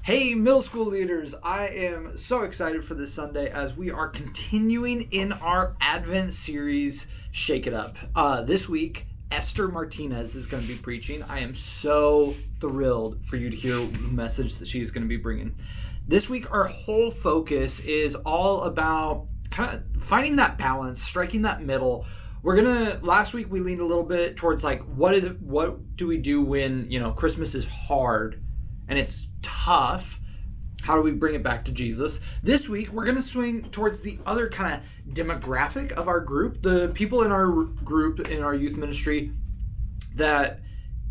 Hey, middle school leaders, I am so excited for this Sunday as we are continuing in our Advent series, Shake It Up. This week, Esther Martinez is going to be preaching. I am so thrilled for you to hear the message that she is going to be bringing. This week, our whole focus is all about kind of finding that balance, striking that middle. Last week we leaned a little bit towards what do we do when, Christmas is hard and it's tough? How do we bring it back to Jesus? This week, we're going to swing towards the other kind of demographic of our group, the people in our group, in our youth ministry, that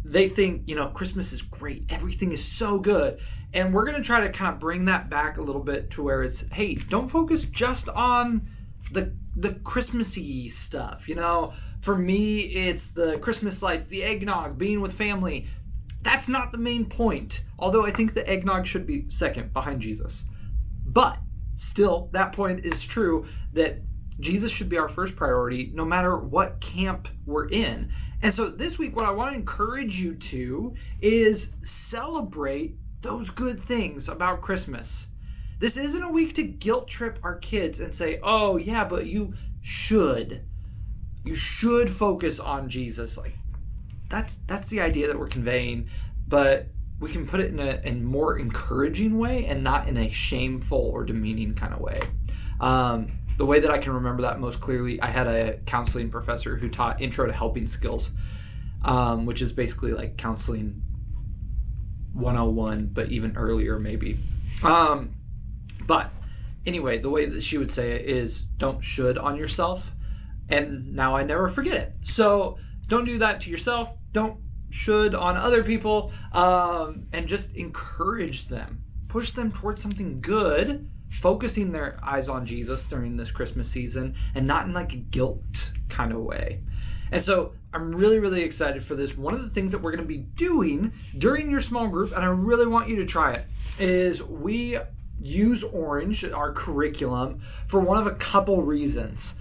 they think, Christmas is great. Everything is so good. And we're going to try to kind of bring that back a little bit to where it's, hey, don't focus just on the Christmassy stuff. For me, it's the Christmas lights, the eggnog, being with family. That's not the main point, although I think the eggnog should be second behind Jesus. But still, that point is true that Jesus should be our first priority no matter what camp we're in. And so this week, what I want to encourage you to is celebrate those good things about Christmas. This isn't a week to guilt trip our kids and say, oh yeah, but you should focus on Jesus. That's the idea that we're conveying, but we can put it in a more encouraging way and not in a shameful or demeaning kind of way. The way that I can remember that most clearly, I had a counseling professor who taught Intro to Helping Skills, which is basically like counseling 101, but even earlier maybe. But anyway, the way that she would say it is don't should on yourself. And now I never forget it. So don't do that to yourself. Don't should on other people, and just encourage them. Push them towards something good, focusing their eyes on Jesus during this Christmas season and not in like a guilt kind of way. And so I'm really, really excited for this. One of the things that we're going to be doing during your small group, and I really want you to try it, is we use Orange, our curriculum, for one of a couple reasons.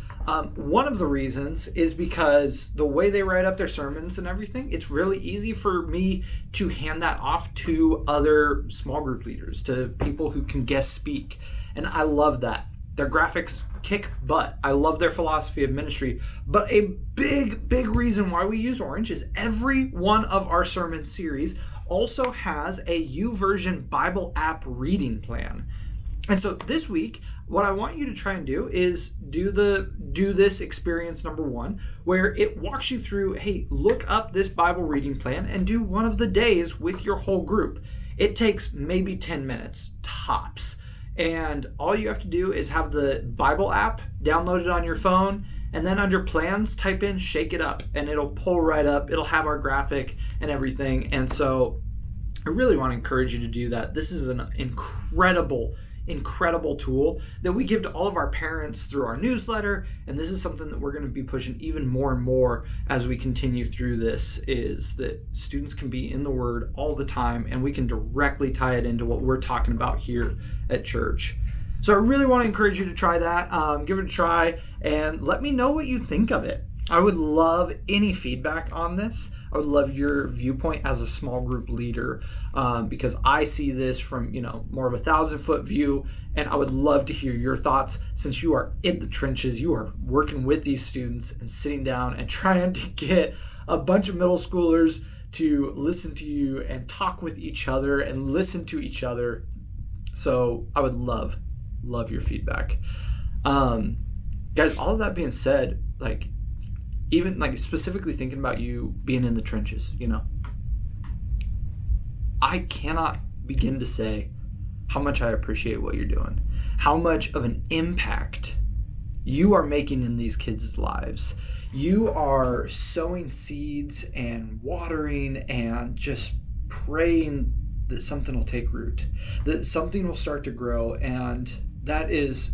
One of the reasons is because the way they write up their sermons and everything, it's really easy for me to hand that off to other small group leaders, to people who can guest speak. And I love that. Their graphics kick butt. I love their philosophy of ministry. But a big reason why we use Orange is every one of our sermon series also has a YouVersion Bible app reading plan. And so this week, what I want you to try and do is do this experience number 1, where it walks you through, hey, look up this Bible reading plan and do one of the days with your whole group. It takes maybe 10 minutes, tops. And all you have to do is have the Bible app downloaded on your phone, and then under plans, type in Shake It Up, and it'll pull right up. It'll have our graphic and everything. And so I really want to encourage you to do that. This is an incredible tool that we give to all of our parents through our newsletter, and this is something that we're going to be pushing even more and more as we continue through this, is that students can be in the Word all the time and we can directly tie it into what we're talking about here at church. So I really want to encourage you to try that. Give it a try and let me know what you think of it. I would love any feedback on this. I would love your viewpoint as a small group leader, because I see this from, more of a 1,000-foot view, and I would love to hear your thoughts since you are in the trenches. You are working with these students and sitting down and trying to get a bunch of middle schoolers to listen to you and talk with each other and listen to each other. So I would love your feedback. Guys, all of that being said, even specifically thinking about you being in the trenches, I cannot begin to say how much I appreciate what you're doing, how much of an impact you are making in these kids' lives. You are sowing seeds and watering and just praying that something will take root, that something will start to grow, and that is...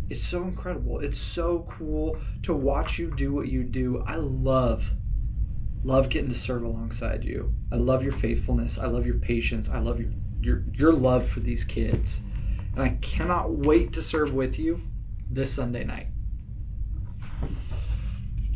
It's so incredible. It's so cool to watch you do what you do. I love getting to serve alongside you. I love your faithfulness. I love your patience. I love your love for these kids. And I cannot wait to serve with you this Sunday night.